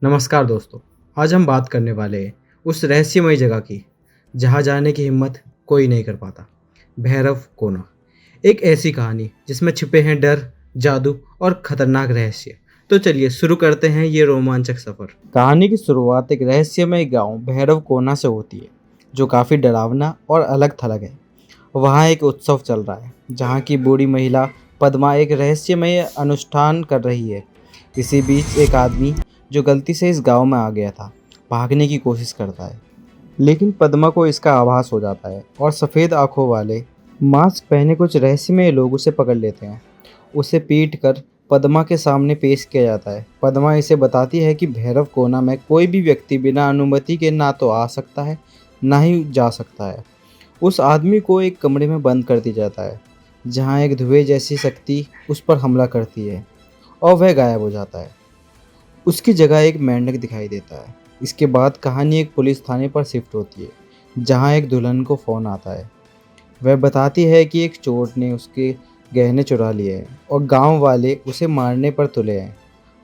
नमस्कार दोस्तों। आज हम बात करने वाले हैं उस रहस्यमय जगह की जहाँ जाने की हिम्मत कोई नहीं कर पाता। भैरव कोना एक ऐसी कहानी जिसमें छिपे हैं डर, जादू और खतरनाक रहस्य। तो चलिए शुरू करते हैं ये रोमांचक सफर। कहानी की शुरुआत एक रहस्यमय गांव भैरव कोना से होती है, जो काफ़ी डरावना और अलग थलग है। वहाँ एक उत्सव चल रहा है जहाँ की बूढ़ी महिला पद्मा एक रहस्यमय अनुष्ठान कर रही है। इसी बीच एक आदमी जो गलती से इस गांव में आ गया था, भागने की कोशिश करता है, लेकिन पद्मा को इसका आभास हो जाता है और सफ़ेद आंखों वाले मास्क पहने कुछ रहस्यमय लोग उसे पकड़ लेते हैं। उसे पीट कर पद्मा के सामने पेश किया जाता है। पद्मा इसे बताती है कि भैरव कोना में कोई भी व्यक्ति बिना अनुमति के ना तो आ सकता है, ना ही जा सकता है। उस आदमी को एक कमरे में बंद कर दिया जाता है, जहाँ एक धुएं जैसी शक्ति उस पर हमला करती है और वह गायब हो जाता है। उसकी जगह एक मेंढक दिखाई देता है। इसके बाद कहानी एक पुलिस थाने पर शिफ्ट होती है, जहाँ एक दुल्हन को फ़ोन आता है। वह बताती है कि एक चोर ने उसके गहने चुरा लिए हैं और गांव वाले उसे मारने पर तुले हैं।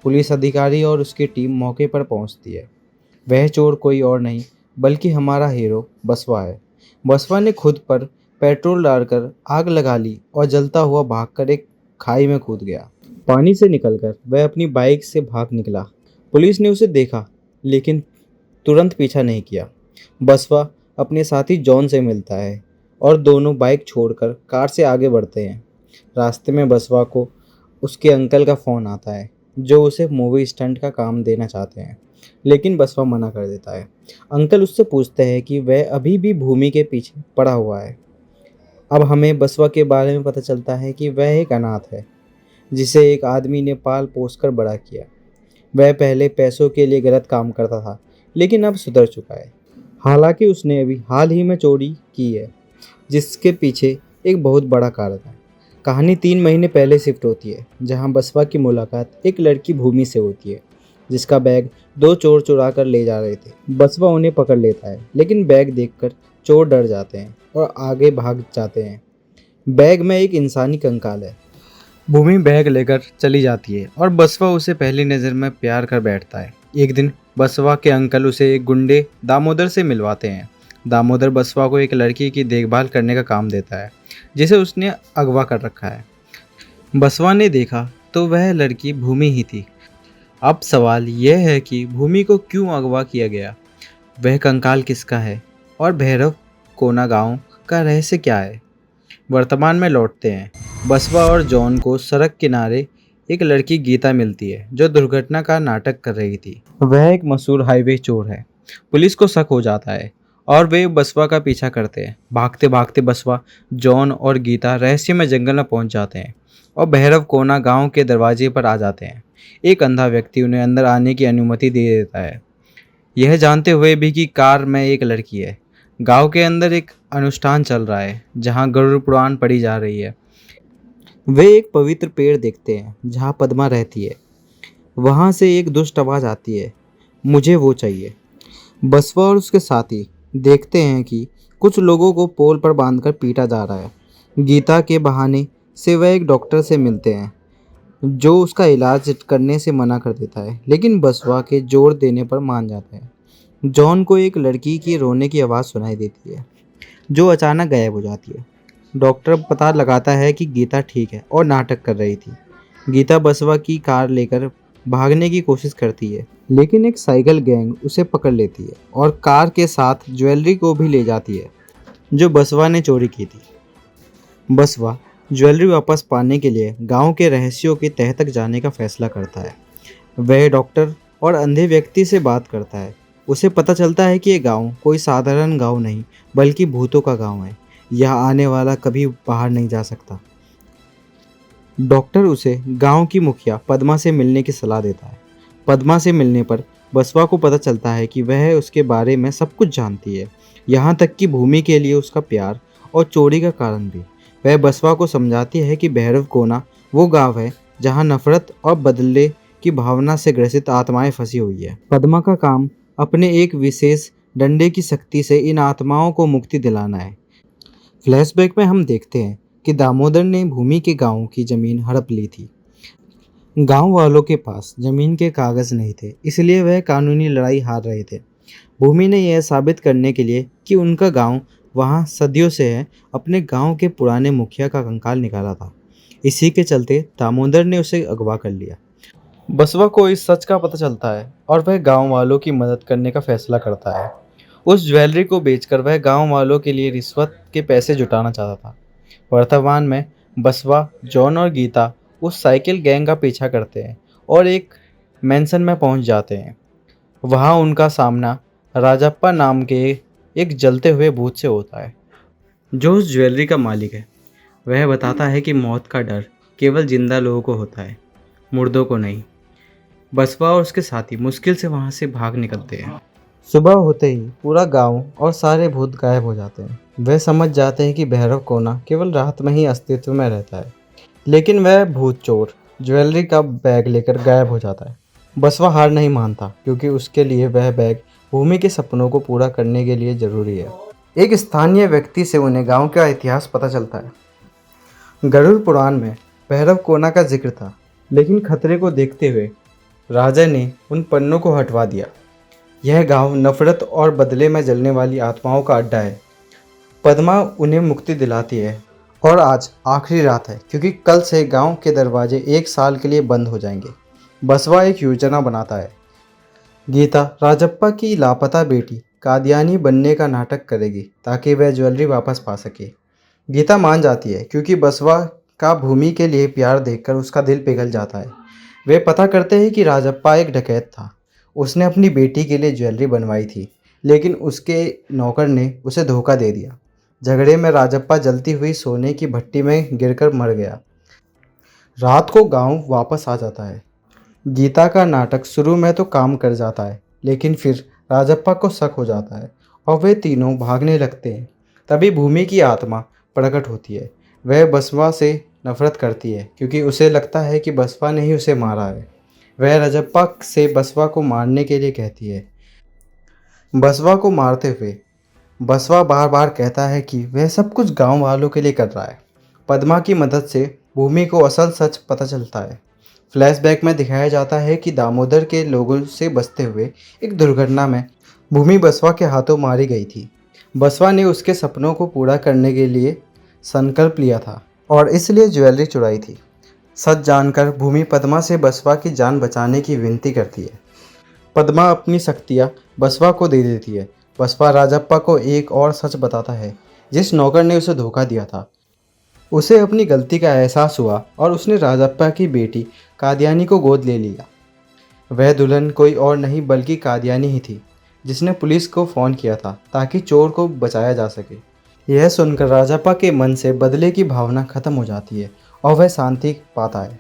पुलिस अधिकारी और उसकी टीम मौके पर पहुंचती है। वह चोर कोई और नहीं बल्कि हमारा हीरो बसवा है। बसवा ने खुद पर पेट्रोल डालकर आग लगा ली और जलता हुआ भागकर एक खाई में कूद गया। पानी से निकलकर वह अपनी बाइक से भाग निकला। पुलिस ने उसे देखा, लेकिन तुरंत पीछा नहीं किया। बसवा अपने साथी जॉन से मिलता है और दोनों बाइक छोड़कर कार से आगे बढ़ते हैं। रास्ते में बसवा को उसके अंकल का फ़ोन आता है, जो उसे मूवी स्टंट का काम देना चाहते हैं, लेकिन बसवा मना कर देता है। अंकल उससे पूछते हैं कि वह अभी भी भूमि के पीछे पड़ा हुआ है। अब हमें बसवा के बारे में पता चलता है कि वह एक अनाथ है, जिसे एक आदमी ने पाल पोस कर बड़ा किया। वह पहले पैसों के लिए गलत काम करता था, लेकिन अब सुधर चुका है। हालांकि उसने अभी हाल ही में चोरी की है, जिसके पीछे एक बहुत बड़ा कारण है। कहानी 3 महीने पहले शिफ्ट होती है, जहां बसवा की मुलाकात एक लड़की भूमि से होती है, जिसका बैग दो चोर चुरा कर ले जा रहे थे। बसवा उन्हें पकड़ लेता है, लेकिन बैग देखकर चोर डर जाते हैं और आगे भाग जाते हैं। बैग में एक इंसानी कंकाल है। भूमि बैग लेकर चली जाती है और बसवा उसे पहली नज़र में प्यार कर बैठता है। एक दिन बसवा के अंकल उसे एक गुंडे दामोदर से मिलवाते हैं। दामोदर बसवा को एक लड़की की देखभाल करने का काम देता है, जिसे उसने अगवा कर रखा है। बसवा ने देखा तो वह लड़की भूमि ही थी। अब सवाल यह है कि भूमि को क्यों अगवा किया गया, वह कंकाल किसका है और भैरव कोना गांव का रहस्य क्या है। वर्तमान में लौटते हैं। बसवा और जॉन को सड़क किनारे एक लड़की गीता मिलती है, जो दुर्घटना का नाटक कर रही थी। वह एक मशहूर हाईवे चोर है। पुलिस को शक हो जाता है और वे बसवा का पीछा करते हैं। भागते भागते बसवा, जॉन और गीता रहस्यमय जंगल में पहुंच जाते हैं और भैरव कोना गांव के दरवाजे पर आ जाते हैं। एक अंधा व्यक्ति उन्हें अंदर आने की अनुमति दे देता है, यह जानते हुए भी कि कार में एक लड़की है। गांव के अंदर एक अनुष्ठान चल रहा है, जहां गरुड़ पुराण पढ़ी जा रही है। वे एक पवित्र पेड़ देखते हैं जहां पद्मा रहती है। वहां से एक दुष्ट आवाज आती है, मुझे वो चाहिए। बसवा और उसके साथी देखते हैं कि कुछ लोगों को पोल पर बांधकर पीटा जा रहा है। गीता के बहाने से वह एक डॉक्टर से मिलते हैं, जो उसका इलाज करने से मना कर देता है, लेकिन बसवा के जोर देने पर मान जाता है। जॉन को एक लड़की की रोने की आवाज़ सुनाई देती है, जो अचानक गायब हो जाती है। डॉक्टर पता लगाता है कि गीता ठीक है और नाटक कर रही थी। गीता बसवा की कार लेकर भागने की कोशिश करती है, लेकिन एक साइकिल गैंग उसे पकड़ लेती है और कार के साथ ज्वेलरी को भी ले जाती है, जो बसवा ने चोरी की थी। बसवा ज्वेलरी वापस पाने के लिए गांव के रहस्यों के तह तक जाने का फैसला करता है। वह डॉक्टर और अंधे व्यक्ति से बात करता है। उसे पता चलता है कि ये गांव कोई साधारण गांव नहीं, बल्कि भूतों का गांव है। यहाँ आने वाला कभी बाहर नहीं जा सकता। डॉक्टर उसे गांव की मुखिया पद्मा से मिलने की सलाह देता है। पद्मा से मिलने पर बसवा को पता चलता है कि वह उसके बारे में सब कुछ जानती है, यहाँ तक कि भूमि के लिए उसका प्यार और चोरी का कारण भी। वह बसवा को समझाती है कि भैरव कोना वो गांव है जहाँ नफरत और बदले की भावना से ग्रसित आत्माएं फंसी हुई है। पद्मा का काम अपने एक विशेष डंडे की शक्ति से इन आत्माओं को मुक्ति दिलाना है। फ्लैशबैक में हम देखते हैं कि दामोदर ने भूमि के गांव की जमीन हड़प ली थी। गांव वालों के पास जमीन के कागज नहीं थे, इसलिए वह कानूनी लड़ाई हार रहे थे। भूमि ने यह साबित करने के लिए कि उनका गांव वहां सदियों से है, अपने गांव के पुराने मुखिया का कंकाल निकाला था। इसी के चलते दामोदर ने उसे अगवा कर लिया। बसवा को इस सच का पता चलता है और वह गांव वालों की मदद करने का फैसला करता है। उस ज्वेलरी को बेचकर वह गांव वालों के लिए रिश्वत के पैसे जुटाना चाहता था। वर्तमान में बसवा, जॉन और गीता उस साइकिल गैंग का पीछा करते हैं और एक मेंशन में पहुंच जाते हैं। वहां उनका सामना राजप्पा नाम के एक जलते हुए भूत से होता है, जो उस ज्वेलरी का मालिक है। वह बताता है कि मौत का डर केवल जिंदा लोगों को होता है, मुर्दों को नहीं। बसवा और उसके साथी मुश्किल से वहां से भाग निकलते हैं। सुबह होते ही पूरा गांव और सारे भूत गायब हो जाते हैं। वे समझ जाते हैं कि भैरव कोना केवल रात में ही अस्तित्व में रहता है, लेकिन वह भूत चोर ज्वेलरी का बैग लेकर गायब हो जाता है। बसवा हार नहीं मानता, क्योंकि उसके लिए वह बैग भूमि के सपनों को पूरा करने के लिए जरूरी है। एक स्थानीय व्यक्ति से उन्हें गांव का इतिहास पता चलता है। गरुड़ पुराण में भैरव कोना का जिक्र था, लेकिन खतरे को देखते हुए राजा ने उन पन्नों को हटवा दिया। यह गांव नफरत और बदले में जलने वाली आत्माओं का अड्डा है। पद्मा उन्हें मुक्ति दिलाती है और आज आखिरी रात है, क्योंकि कल से गांव के दरवाजे 1 साल के लिए बंद हो जाएंगे। बसवा एक योजना बनाता है। गीता राजप्पा की लापता बेटी कादियानी बनने का नाटक करेगी ताकि वह ज्वेलरी वापस पा सके। गीता मान जाती है, क्योंकि बसवा का भूमि के लिए प्यार देखकर उसका दिल पिघल जाता है। वे पता करते हैं कि राजप्पा एक डकैत था। उसने अपनी बेटी के लिए ज्वेलरी बनवाई थी, लेकिन उसके नौकर ने उसे धोखा दे दिया। झगड़े में राजप्पा जलती हुई सोने की भट्टी में गिरकर मर गया। रात को गांव वापस आ जाता है। गीता का नाटक शुरू में तो काम कर जाता है, लेकिन फिर राजप्पा को शक हो जाता है और वे तीनों भागने लगते हैं। तभी भूमि की आत्मा प्रकट होती है। वह बसवा से नफरत करती है, क्योंकि उसे लगता है कि बसवा ने ही उसे मारा है। वह राजप्पा से बसवा को मारने के लिए कहती है। बसवा को मारते हुए बसवा बार बार कहता है कि वह सब कुछ गांव वालों के लिए कर रहा है। पद्मा की मदद से भूमि को असल सच पता चलता है। फ्लैशबैक में दिखाया जाता है कि दामोदर के लोगों से बचते हुए एक दुर्घटना में भूमि बसवा के हाथों मारी गई थी। बसवा ने उसके सपनों को पूरा करने के लिए संकल्प लिया था और इसलिए ज्वेलरी चुराई थी। सच जानकर भूमि पद्मा से बसवा की जान बचाने की विनती करती है। पद्मा अपनी शक्तियाँ बसवा को दे देती है। बसवा राजप्पा को एक और सच बताता है। जिस नौकर ने उसे धोखा दिया था, उसे अपनी गलती का एहसास हुआ और उसने राजप्पा की बेटी कादियानी को गोद ले लिया। वह दुल्हन कोई और नहीं बल्कि कादियानी ही थी, जिसने पुलिस को फ़ोन किया था ताकि चोर को बचाया जा सके। यह सुनकर राजप्पा के मन से बदले की भावना खत्म हो जाती है और वह शांति पाता है।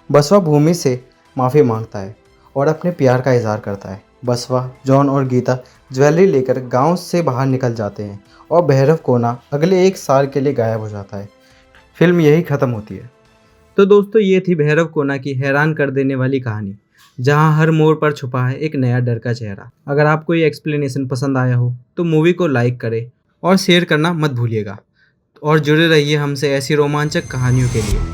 बसवा भूमि से माफ़ी मांगता है और अपने प्यार का इजहार करता है। बसवा, जॉन और गीता ज्वेलरी लेकर गांव से बाहर निकल जाते हैं और भैरव कोना अगले 1 साल के लिए गायब हो जाता है। फिल्म यही ख़त्म होती है। तो दोस्तों, ये थी भैरव कोना की हैरान कर देने वाली कहानी, जहां हर मोड़ पर छुपा है एक नया डर का चेहरा। अगर आपको ये एक्सप्लेनेशन पसंद आया हो तो मूवी को लाइक करें और शेयर करना मत भूलिएगा। और जुड़े रहिए हमसे ऐसी रोमांचक कहानियों के लिए।